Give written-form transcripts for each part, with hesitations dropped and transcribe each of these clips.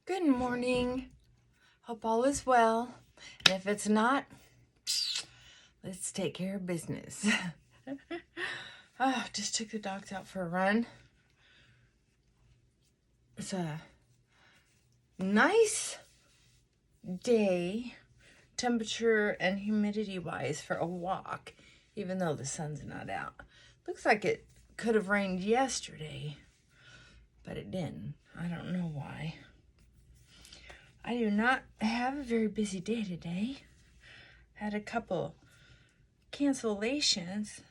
Good morning. Hope all is well. And if it's not, let's take care of business. Just took the dogs out for a run. It's a nice day, temperature and humidity wise, for a walk, even though the sun's not out. Looks like it could have rained yesterday, but it didn't. I don't know why. I do not have a very busy day today. Had a couple cancellations.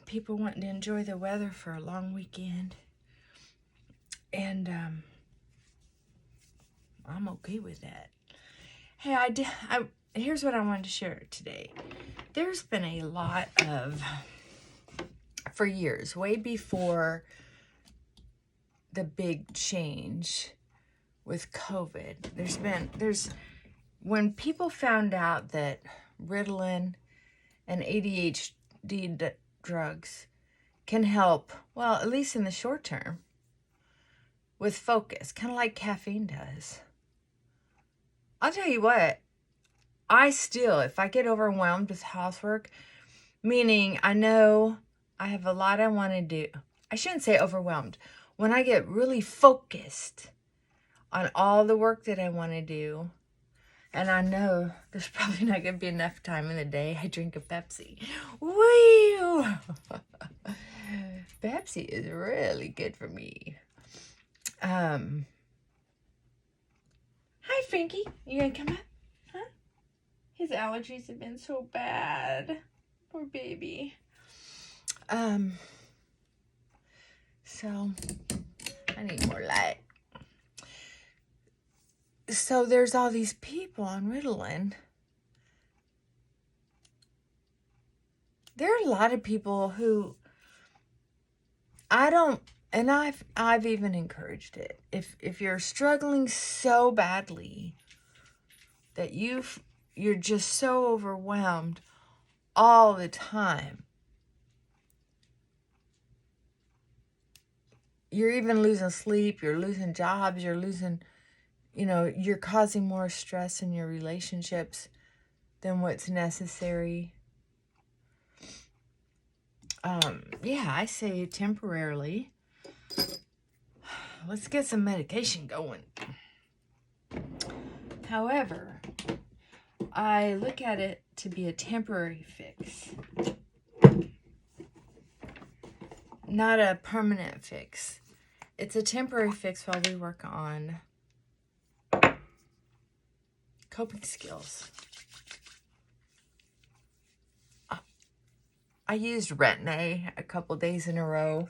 People wanting to enjoy the weather for a long weekend. And I'm okay with that. Hey, here's what I wanted to share today. There's been a lot of, for years, way before the big change with COVID, when people found out that Ritalin and ADHD drugs can help, well, at least in the short term, with focus, kind of like caffeine does. I'll tell you what, if I get overwhelmed with housework, meaning I know I have a lot I want to do. I shouldn't say overwhelmed. When I get really focused on all the work that I want to do, and I know there's probably not going to be enough time in the day, I drink a Pepsi. Woo! Pepsi is really good for me. Hi, Frankie. You gonna come up? Huh? His allergies have been so bad. Poor baby. So I need more light. So there's all these people on Ritalin. There are a lot of people who I've even encouraged it. If you're struggling so badly that you're just so overwhelmed all the time, you're even losing sleep, you're losing jobs, you're causing more stress in your relationships than what's necessary. I say temporarily, let's get some medication going. However, I look at it to be a temporary fix, not a permanent fix. It's a temporary fix while we work on coping skills. I used Retin-A a couple days in a row.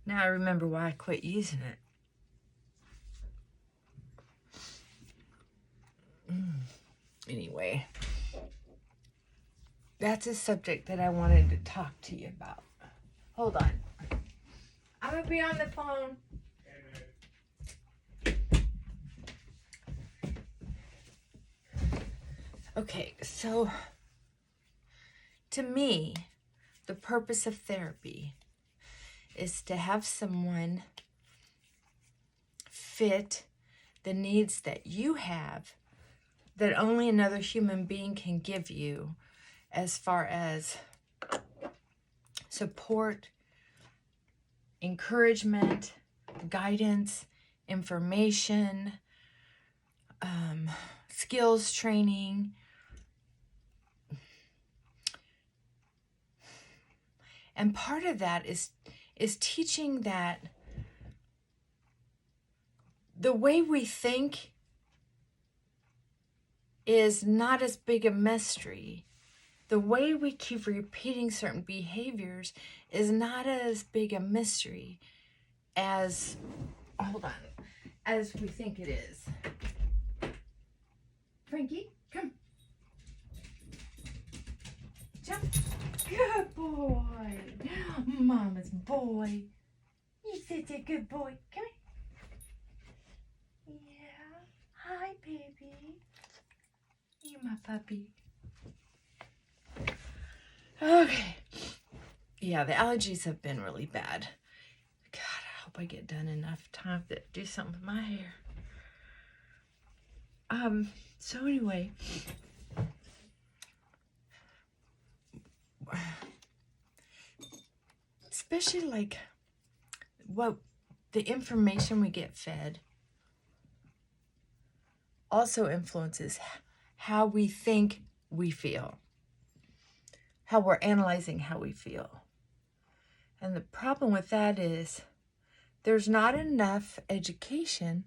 Now I remember why I quit using it. Anyway, that's a subject that I wanted to talk to you about. Hold on. I'm going to be on the phone. Okay, so to me, the purpose of therapy is to have someone fit the needs that you have that only another human being can give you, as far as support, encouragement, guidance, information, skills training, and part of that is teaching that the way we think is not as big a mystery. The way we keep repeating certain behaviors is not as big a mystery as we think it is. Frankie, come. Jump. Good boy. Mama's boy. You're such a good boy. Come here. Yeah. Hi, baby. You my puppy. Okay. Yeah, the allergies have been really bad. God, I hope I get done enough time to do something with my hair. So anyway, especially like what the information we get fed also influences how we think we feel, how we're analyzing how we feel. And the problem with that is there's not enough education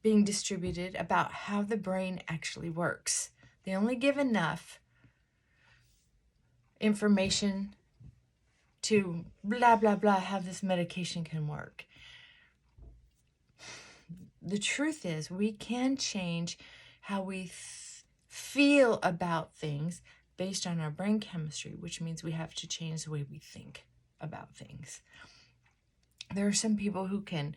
being distributed about how the brain actually works. They only give enough information to blah, blah, blah, how this medication can work. The truth is we can change how we feel about things based on our brain chemistry, which means we have to change the way we think about things. There are some people who can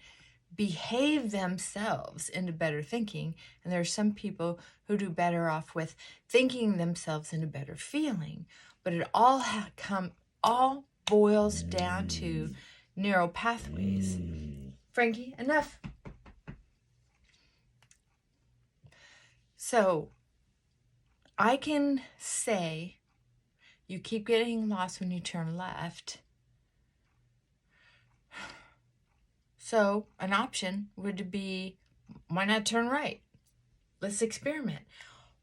behave themselves into better thinking, and there are some people who do better off with thinking themselves into better feeling. But it all boils down to neural pathways. Frankie, enough. So I can say you keep getting lost when you turn left. So an option would be, why not turn right? Let's experiment.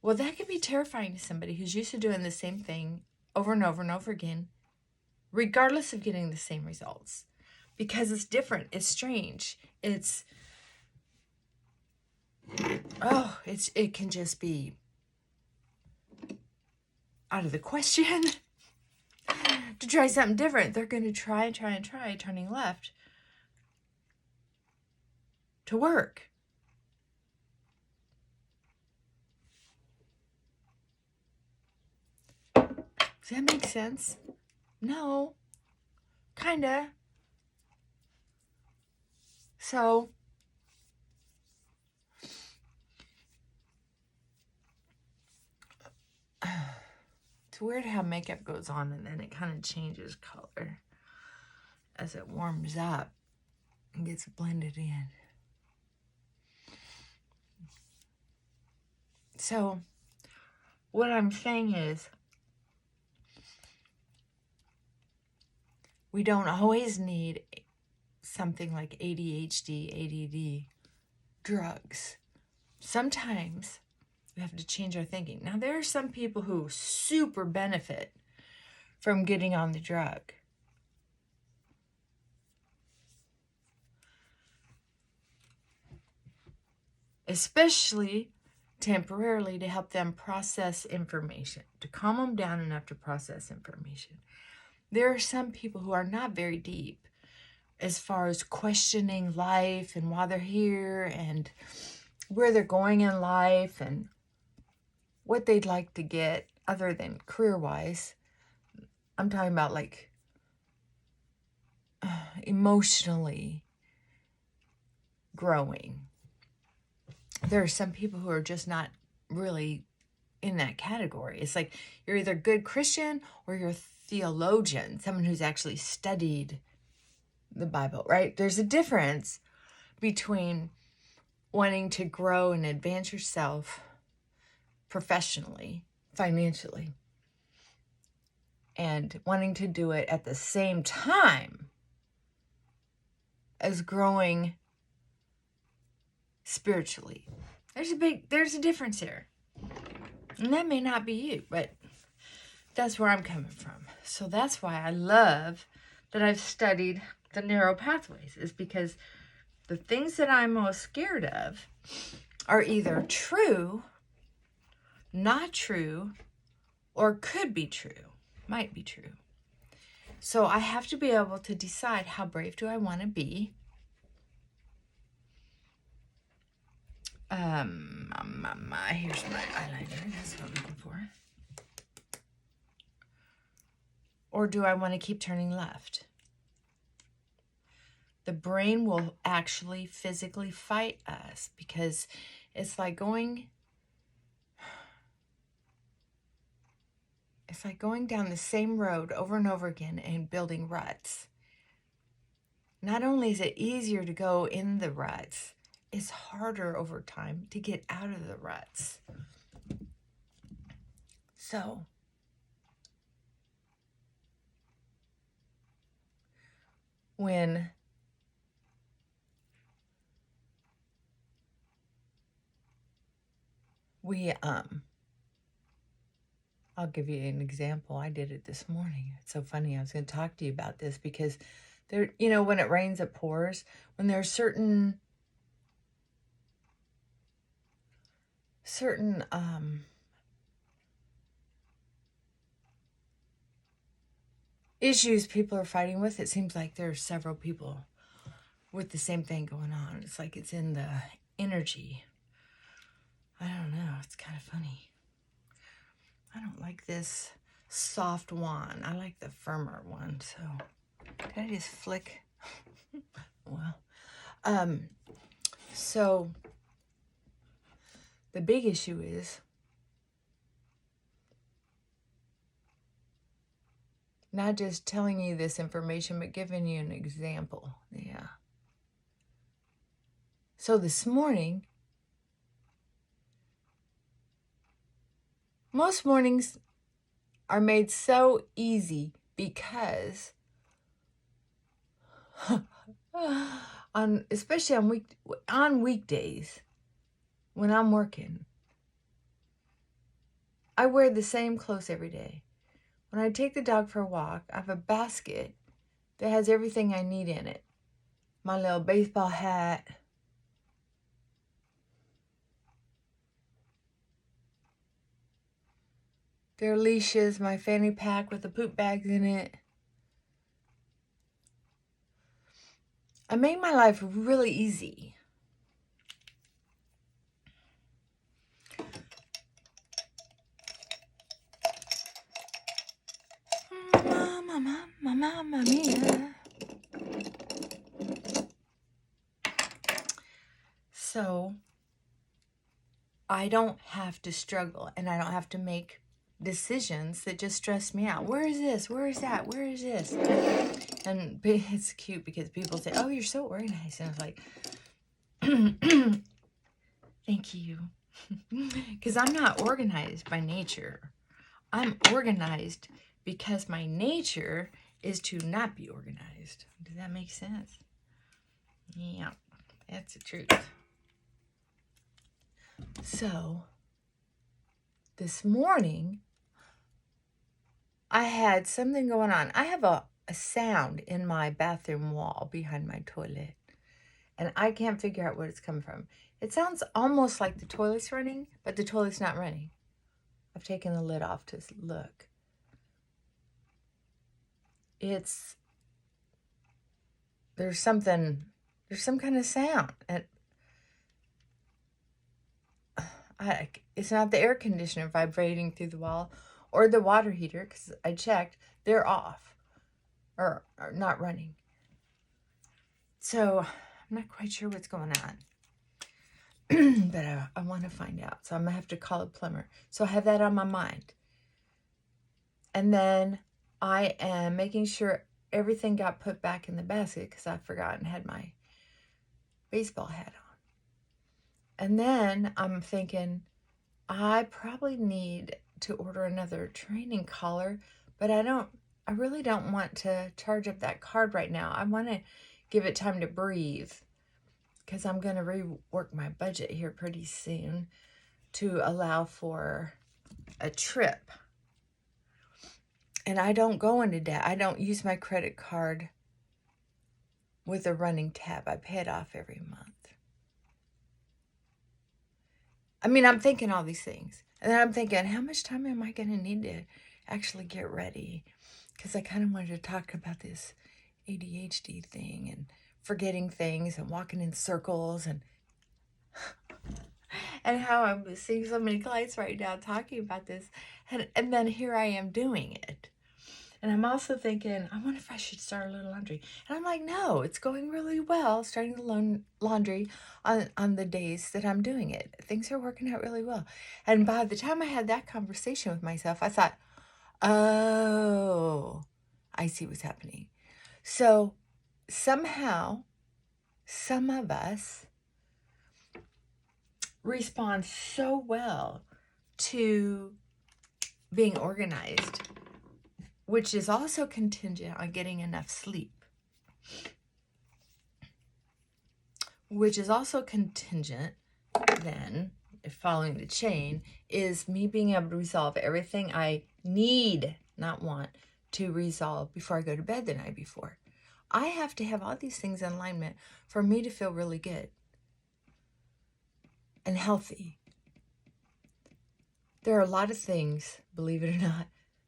Well, that could be terrifying to somebody who's used to doing the same thing over and over and over again, regardless of getting the same results, because it's different. It's strange. It can just be out of the question to try something different. They're going to try turning left to work. Does that make sense? No. Kinda. So it's weird how makeup goes on and then it kind of changes color as it warms up and gets blended in. So what I'm saying is, we don't always need something like ADHD, ADD drugs. Sometimes we have to change our thinking. Now, there are some people who super benefit from getting on the drug. Especially temporarily, to help them process information, to calm them down enough to process information. There are some people who are not very deep as far as questioning life and why they're here and where they're going in life and what they'd like to get other than career-wise. I'm talking about like emotionally growing. There are some people who are just not really in that category. It's like you're either a good Christian or you're a theologian, someone who's actually studied the Bible, right? There's a difference between wanting to grow and advance yourself professionally, financially, and wanting to do it at the same time as growing spiritually. There's a difference here. And that may not be you, but that's where I'm coming from. So that's why I love that I've studied the neural pathways, is because the things that I'm most scared of are either true, not true, or could be true, might be true. So I have to be able to decide, how brave do I want to be? Here's my eyeliner. That's what I'm looking for. Or do I want to keep turning left? The brain will actually physically fight us, because it's like going It's like going down the same road over and over again and building ruts. Not only is it easier to go in the ruts, it's harder over time to get out of the ruts. So, when we, I'll give you an example. I did it this morning. It's so funny. I was going to talk to you about this because there, you know, when it rains, it pours. When there are certain issues people are fighting with, it seems like there are several people with the same thing going on. It's like it's in the energy. I don't know. It's kind of funny. I don't like this soft wand. I like the firmer one. So, can I just flick? Well, so the big issue is not just telling you this information, but giving you an example. Yeah. So this morning, most mornings are made so easy because especially on weekdays when I'm working, I wear the same clothes every day. When I take the dog for a walk, I have a basket that has everything I need in it. My little baseball hat, their leashes, my fanny pack with the poop bags in it. I made my life really easy. Mamma mia. So I don't have to struggle and I don't have to make decisions that just stress me out. Where is this? Where is that? Where is this? And it's cute because people say, oh, you're so organized. And I was like, thank you. Because I'm not organized by nature. I'm organized because my nature is to not be organized. Does that make sense? Yeah, that's the truth. So, this morning, I had something going on. I have a sound in my bathroom wall behind my toilet, and I can't figure out where it's coming from. It sounds almost like the toilet's running, but the toilet's not running. I've taken the lid off to look. There's some kind of sound, and it's not the air conditioner vibrating through the wall or the water heater, because I checked, they're off or not running. So I'm not quite sure what's going on, but I want to find out. So I'm going to have to call a plumber. So I have that on my mind. And then I am making sure everything got put back in the basket because I forgot and had my baseball hat on. And then I'm thinking, I probably need to order another training collar, but I really don't want to charge up that card right now. I want to give it time to breathe because I'm going to rework my budget here pretty soon to allow for a trip. And I don't go into debt. I don't use my credit card with a running tab. I pay it off every month. I mean, I'm thinking all these things. And then I'm thinking, how much time am I going to need to actually get ready? Because I kind of wanted to talk about this ADHD thing and forgetting things and walking in circles and how I'm seeing so many clients right now talking about this. And then here I am doing it. And I'm also thinking, I wonder if I should start a little laundry. And I'm like, no, it's going really well, starting the laundry on the days that I'm doing it. Things are working out really well. And by the time I had that conversation with myself, I thought, Oh, I see what's happening. So somehow, some of us respond so well to being organized, which is also contingent on getting enough sleep, which is also contingent then, if following the chain, is me being able to resolve everything I need, not want, to resolve before I go to bed the night before. I have to have all these things in alignment for me to feel really good and healthy. There are a lot of things, believe it or not,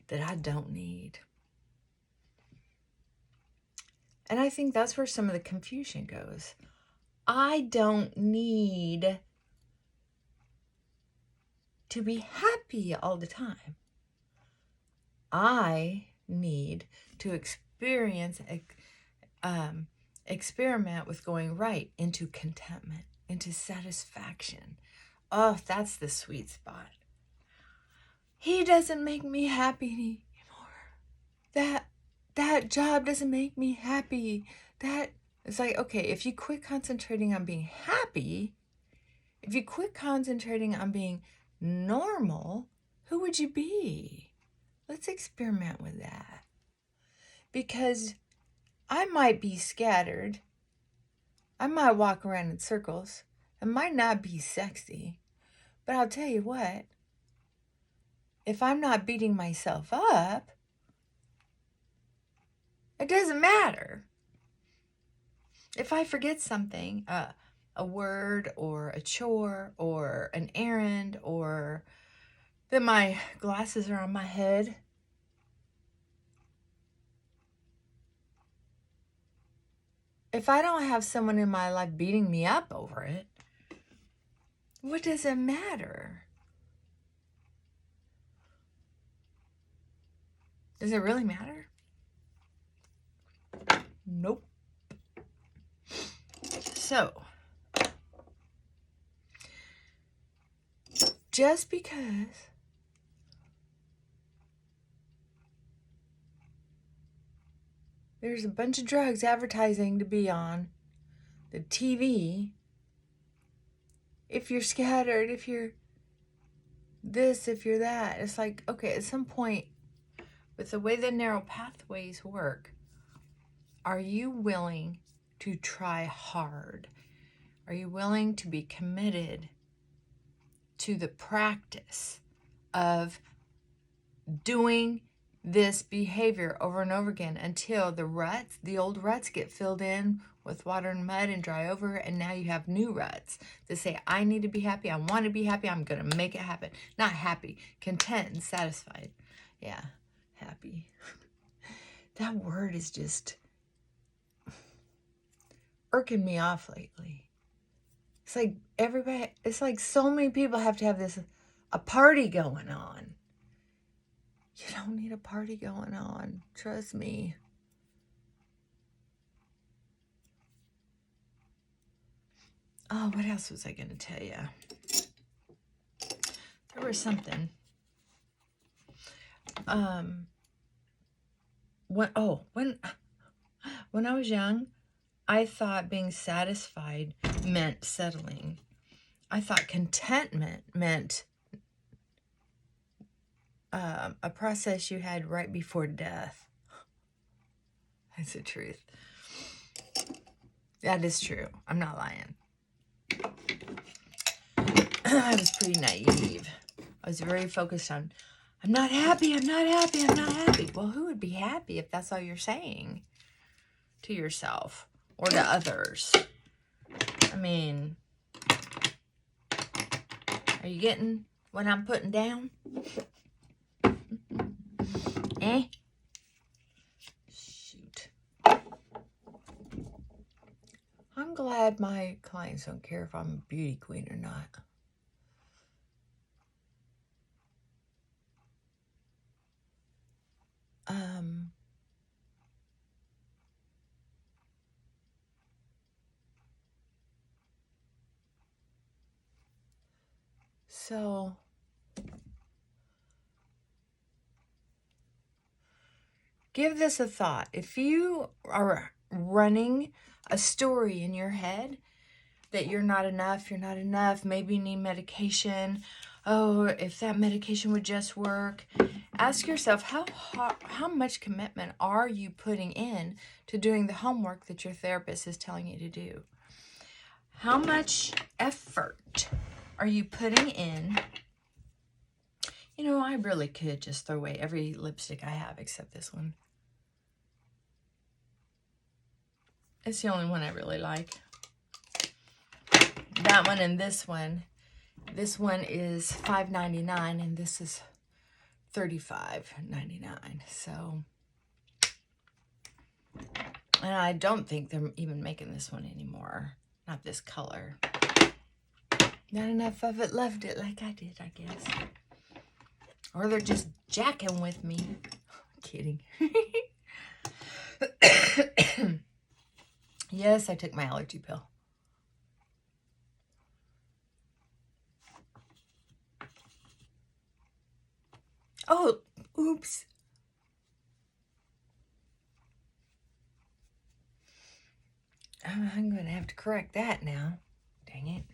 that I don't need. And I think that's where some of the confusion goes. I don't need to be happy all the time. I need to experiment with going right into contentment, into satisfaction. Oh, that's the sweet spot. He doesn't make me happy anymore. That job doesn't make me happy. It's like, okay, if you quit concentrating on being happy, if you quit concentrating on being normal, who would you be? Let's experiment with that. Because I might be scattered. I might walk around in circles. It might not be sexy. But I'll tell you what, if I'm not beating myself up, it doesn't matter. If I forget something, a word or a chore or an errand, or that my glasses are on my head, if I don't have someone in my life beating me up over it, what does it matter? Does it really matter? Nope. So, just because there's a bunch of drugs advertising to be on the TV, if you're scattered, if you're this, if you're that, it's like, okay, at some point, with the way the narrow pathways work, are you willing to try hard? Are you willing to be committed to the practice of doing this behavior over and over again until the old ruts get filled in with water and mud and dry over, and now you have new ruts that say, I need to be happy, I want to be happy, I'm going to make it happen. Not happy, content and satisfied. Yeah, happy. That word is just irking me off lately. It's like so many people have to have a party going on. You don't need a party going on. Trust me. Oh, what else was I going to tell you? There was something. When I was young, I thought being satisfied meant settling. I thought contentment meant a process you had right before death. That's the truth. That is true. I'm not lying. I was pretty naive. I was very focused on, I'm not happy, I'm not happy, I'm not happy. Well, who would be happy if that's all you're saying to yourself or to others? I mean, are you getting what I'm putting down? Shoot. I'm glad my clients don't care if I'm a beauty queen or not. So Give this a thought. If you are running a story in your head that you're not enough, maybe you need medication. Oh, if that medication would just work. Ask yourself, how much commitment are you putting in to doing the homework that your therapist is telling you to do? How much effort are you putting in? You know, I really could just throw away every lipstick I have except this one. It's the only one I really like. That one and this one. This one is $5.99 and this is $35.99. So, and I don't think they're even making this one anymore. Not this color. Not enough of it loved it like I did, I guess. Or they're just jacking with me. Kidding. Yes, I took my allergy pill. Oh, oops. I'm going to have to correct that now. Dang it.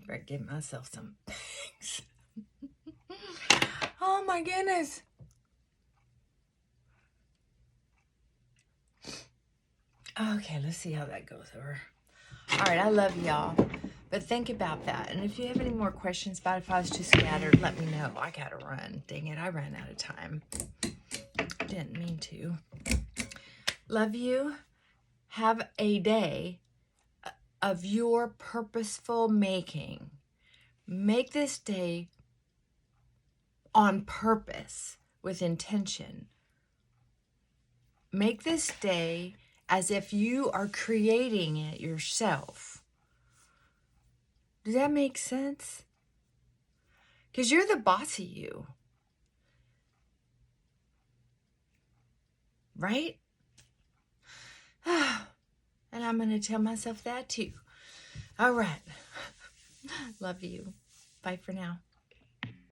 Better give myself some thanks. Oh my goodness. Okay, let's see how that goes over. All right, I love y'all. But think about that. And if you have any more questions about if I was too scattered, let me know. I gotta run. Dang it, I ran out of time. Didn't mean to. Love you. Have a day of your purposeful making. Make this day on purpose with intention. Make this day as if you are creating it yourself. Does that make sense? Because you're the boss of you. Right? And I'm going to tell myself that too. All right. Love you. Bye for now.